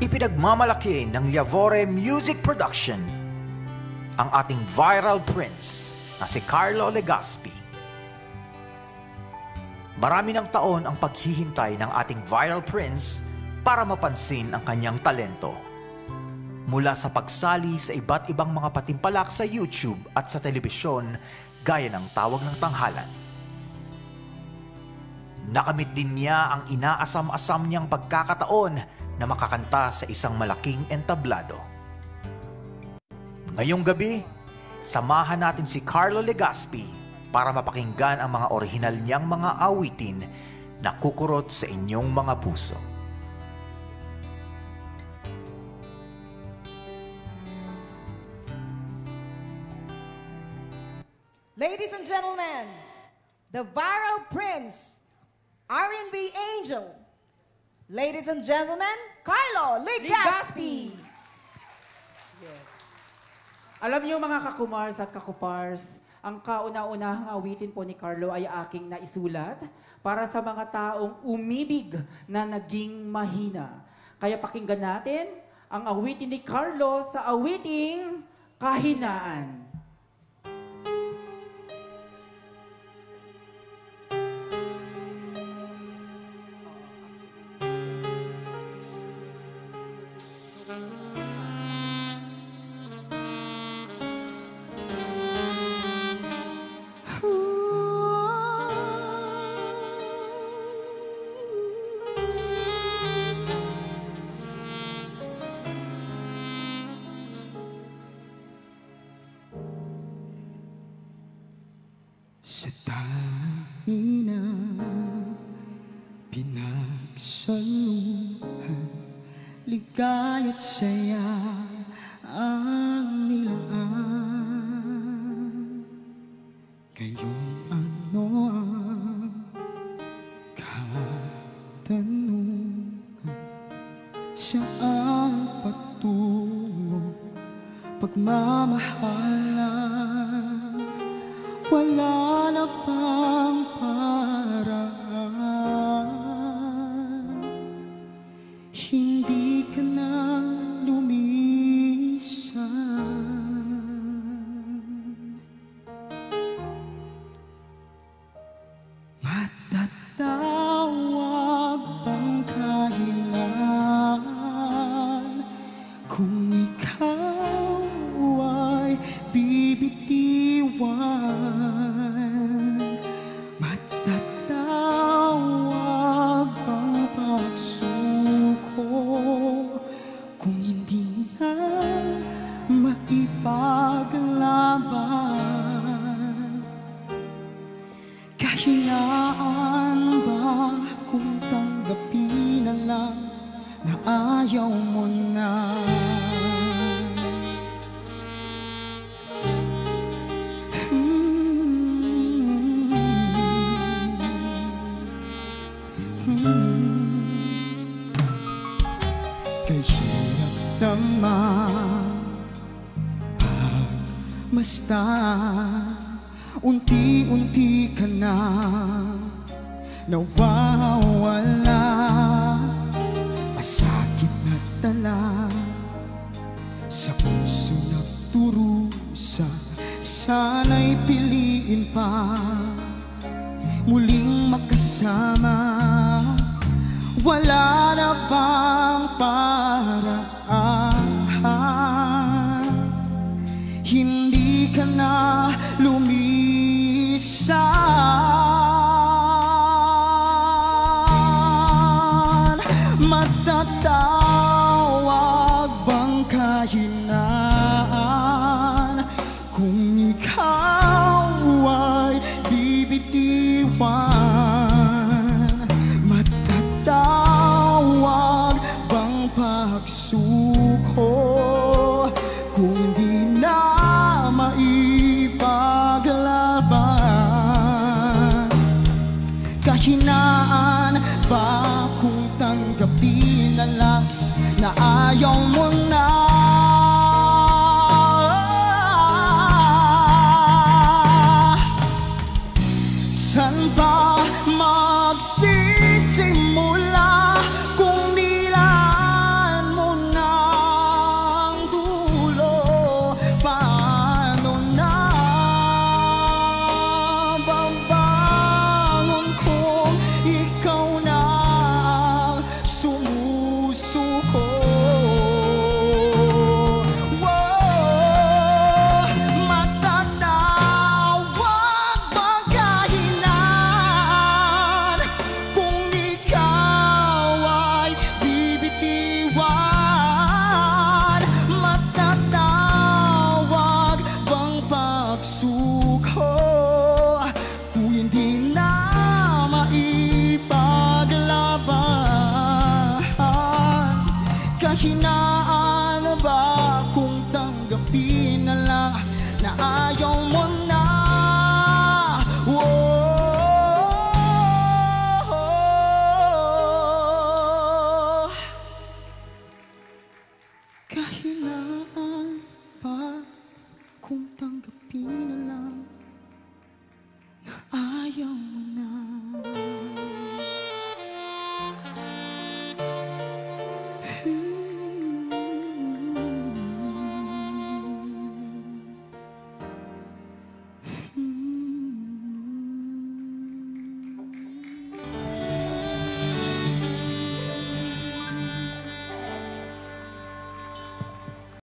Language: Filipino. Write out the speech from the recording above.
Ipinagmamalaki ng Yavore Music Production ang ating viral prince na si Carlo Legaspi. Marami ng taon ang paghihintay ng ating viral prince para mapansin ang kanyang talento. Mula sa pagsali sa iba't ibang mga patimpalak sa YouTube at sa telebisyon gaya ng Tawag ng Tanghalan. Nakamit din niya ang inaasam-asam niyang pagkakataon na makakanta sa isang malaking entablado. Ngayong gabi, samahan natin si Carlo Legaspi para mapakinggan ang mga orihinal niyang mga awitin na kukurot sa inyong mga puso. Ladies and gentlemen, the viral prince, R&B angel, ladies and gentlemen, Carlo Legaspi. Yes. Alam niyo mga kakumars at kakupars, ang kauna-unahang awitin po ni Carlo ay aking naisulat para sa mga taong umibig na naging mahina. Kaya pakinggan natin ang awitin ni Carlo sa awiting Kahinaan. Sa dami na pinagsaluhan, ligay at saya ang nilaan. Ngayong ano ang katanungan, saan patungo pagmamahalan? Wala na pang paraan, hindi ka na lumisan. Matatawag bang kahilan kung ikaw ay bibitiwan? Matatawag bang pagsuko kung hindi na maipaglaban? Kahinaan ba kung tanggapin na lang na ayaw mo na? Kahirap naman pagmasdan, unti-unti ka na nawawala. Masakit na tala sa puso nagturusa, sana'y piliin pa muling makasama. Wala na bang paraan, hindi ka na lumisan? Matatawag bang kahinaan kung ikaw ay bibitiwan? Matatawag bang pagsuko kung di na maipaglaban? Kahinaan ba kung tanggapin na lang na ayaw mo na? San ba magsisimula kung nilaan mo mo ba kung tanggapin na lang na ayaw